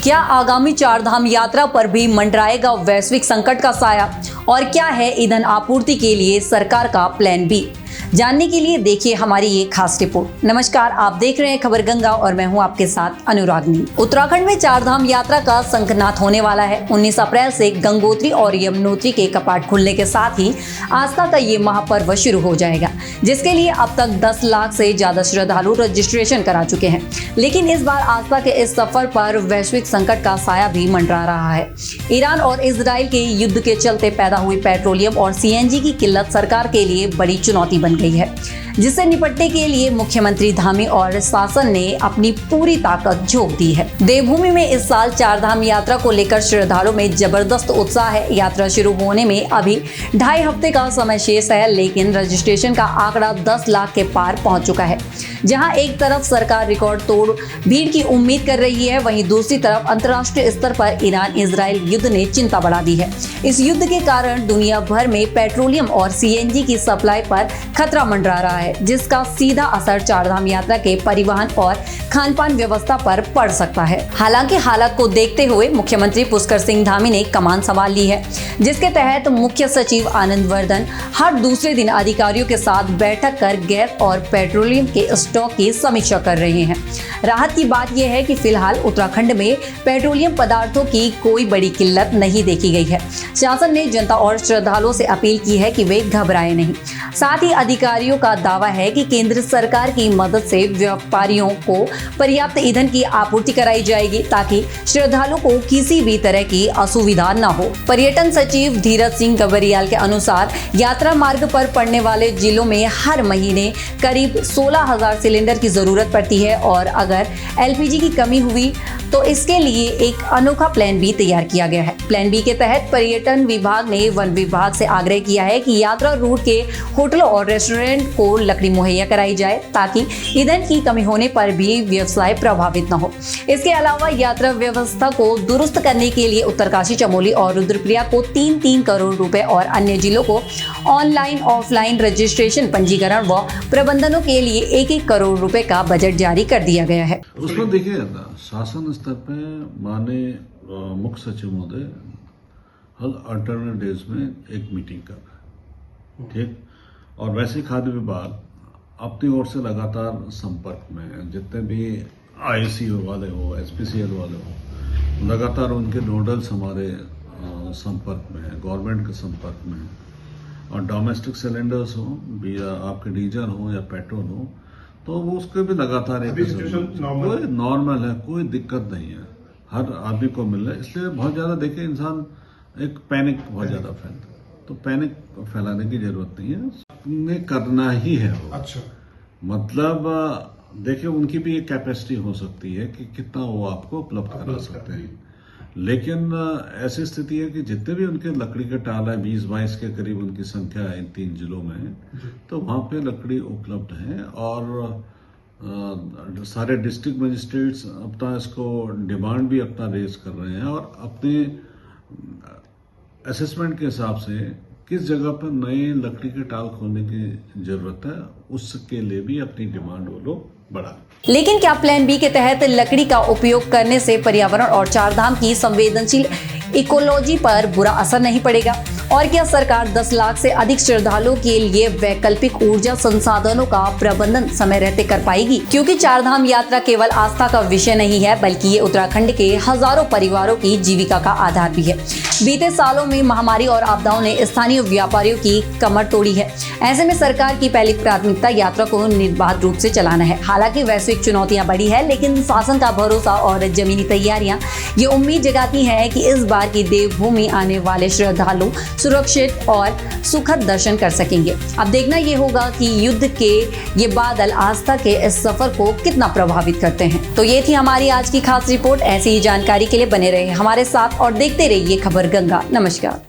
क्या आगामी चारधाम यात्रा पर भी मंडराएगा वैश्विक संकट का साया? और क्या है ईंधन आपूर्ति के लिए सरकार का प्लान बी? जानने के लिए देखिए हमारी ये खास रिपोर्ट। नमस्कार, आप देख रहे हैं खबर गंगा और मैं हूं आपके साथ अनुरागनी। उत्तराखंड में चारधाम यात्रा का शंखनाद होने वाला है। 19 अप्रैल से गंगोत्री और यमुनोत्री के कपाट खुलने के साथ ही आस्था का ये महापर्व शुरू हो जाएगा, जिसके लिए अब तक 10 लाख से ज्यादा श्रद्धालु रजिस्ट्रेशन करा चुके हैं। लेकिन इस बार आस्था के इस सफर पर वैश्विक संकट का साया भी मंडरा रहा है। ईरान और इजराइल के युद्ध के चलते पैदा हुई पेट्रोलियम और सीएनजी की किल्लत सरकार के लिए बड़ी चुनौती बन गई है, जिससे निपटने के लिए मुख्यमंत्री धामी और शासन ने अपनी पूरी ताकत झोंक दी है। देवभूमि में इस साल चारधाम यात्रा को लेकर श्रद्धालुओं में जबरदस्त उत्साह है। यात्रा शुरू होने में अभी 2.5 हफ्ते का समय शेष है, लेकिन रजिस्ट्रेशन का आंकड़ा 10 लाख के पार पहुंच चुका है। जहां एक तरफ सरकार रिकॉर्ड तोड़ भीड़ की उम्मीद कर रही है, वहीं दूसरी तरफ अंतर्राष्ट्रीय स्तर पर ईरान इजराइल युद्ध ने चिंता बढ़ा दी है। इस युद्ध के कारण दुनिया भर में पेट्रोलियम और सीएनजी की सप्लाई पर खतरा मंडरा रहा है, जिसका सीधा असर चारधाम यात्रा के परिवहन और खान-पान व्यवस्था पर पड़ सकता है। हालांकि हालात को देखते हुए मुख्यमंत्री पुष्कर सिंह धामी ने कमान संभाल ली है, जिसके तहत मुख्य सचिव आनंद वर्धन हर दूसरे दिन अधिकारियों के साथ बैठक कर गैस और पेट्रोलियम के स्टॉक की समीक्षा कर रहे हैं। राहत की बात यह है कि फिलहाल उत्तराखंड में पेट्रोलियम पदार्थों की कोई बड़ी किल्लत नहीं देखी गई है। शासन ने जनता और श्रद्धालुओं से अपील की है कि वे घबराएं नहीं। साथ ही अधिकारियों का दावा है कि केंद्र सरकार की मदद से व्यापारियों को पर्याप्त ईंधन की आपूर्ति कराई जाएगी, ताकि श्रद्धालुओं को किसी भी तरह की असुविधा न हो। पर्यटन सचिव धीरज सिंह गबरियाल के अनुसार यात्रा मार्ग पर पड़ने वाले जिलों में हर महीने करीब 16,000 सिलेंडर की जरूरत पड़ती है, और अगर एलपीजी की कमी हुई तो इसके लिए एक अनोखा प्लान बी तैयार किया गया है। प्लान बी के तहत पर्यटन विभाग ने वन विभाग से आग्रह किया है कि यात्रा रूट के होटलों और रेस्टोरेंट को लकड़ी मुहैया कराई जाए, ताकि ईंधन की कमी होने पर भी व्यवसाय प्रभावित न हो। इसके अलावा यात्रा व्यवस्था को दुरुस्त करने के लिए उत्तरकाशी, चमोली और रुद्रप्रयाग को 3-3 करोड़ रुपए और अन्य जिलों को ऑनलाइन ऑफलाइन रजिस्ट्रेशन, पंजीकरण व प्रबंधनों के लिए 1-1 करोड़ रुपए का बजट जारी कर दिया गया है। उसमें देखिए शासन स्तर पे माननीय मुख्य सचिव महोदय हर अल्टरनेट डेज में एक मीटिंग कर रहे हैं, ठीक। और वैसे खाद्य विभाग अपनी ओर से लगातार संपर्क में है। जितने भी आईसीयू वाले हो, एसपीसीएल वाले हो, लगातार उनके नोडल्स हमारे संपर्क में है, गवर्नमेंट के संपर्क में है। और डोमेस्टिक सिलेंडर्स हो, आपके डीजल हो या पेट्रोल हो, तो वो उसके भी लगातार कोई नॉर्मल है, कोई दिक्कत नहीं है, हर आदमी को मिल रहा है। इसलिए बहुत ज्यादा देखिए इंसान एक पैनिक बहुत ज्यादा फैलता है, तो पैनिक फैलाने की जरूरत नहीं है, ने करना ही है वो। अच्छा, मतलब देखिए उनकी भी एक कैपेसिटी हो सकती है कि कितना वो आपको उपलब्ध करा सकते हैं, लेकिन ऐसी स्थिति है कि जितने भी उनके लकड़ी के टाल है, 20-22 के करीब उनकी संख्या है इन 3 जिलों में, तो वहां पे लकड़ी उपलब्ध है। और सारे डिस्ट्रिक्ट मजिस्ट्रेट्स अपना इसको डिमांड भी अपना रेज कर रहे हैं, और अपने असेसमेंट के हिसाब से किस जगह पर नए लकड़ी के टाल खोलने की जरूरत है, उसके लिए भी अपनी डिमांड वो लोग बढ़ा। लेकिन क्या प्लान बी के तहत लकड़ी का उपयोग करने से पर्यावरण और चारधाम की संवेदनशील इकोलॉजी पर बुरा असर नहीं पड़ेगा? और क्या सरकार 10 लाख से अधिक श्रद्धालुओं के लिए वैकल्पिक ऊर्जा संसाधनों का प्रबंधन समय रहते कर पाएगी? क्योंकि चारधाम यात्रा केवल आस्था का विषय नहीं है, बल्कि ये उत्तराखंड के हजारों परिवारों की जीविका का आधार भी है। बीते सालों में महामारी और आपदाओं ने स्थानीय व्यापारियों की कमर तोड़ी है। ऐसे में सरकार की पहली प्राथमिकता यात्रा को निर्बाध रूप से चलाना है। हालांकि वैश्विक चुनौतियां बड़ी है, लेकिन शासन का भरोसा और जमीनी तैयारियां ये उम्मीद जगाती हैं कि इस बार की देवभूमि आने वाले श्रद्धालु सुरक्षित और सुखद दर्शन कर सकेंगे। अब देखना ये होगा कि युद्ध के ये बादल आस्था के इस सफर को कितना प्रभावित करते हैं। तो ये थी हमारी आज की खास रिपोर्ट। ऐसी ही जानकारी के लिए बने रहे हमारे साथ और देखते रहिए खबर गंगा। नमस्कार।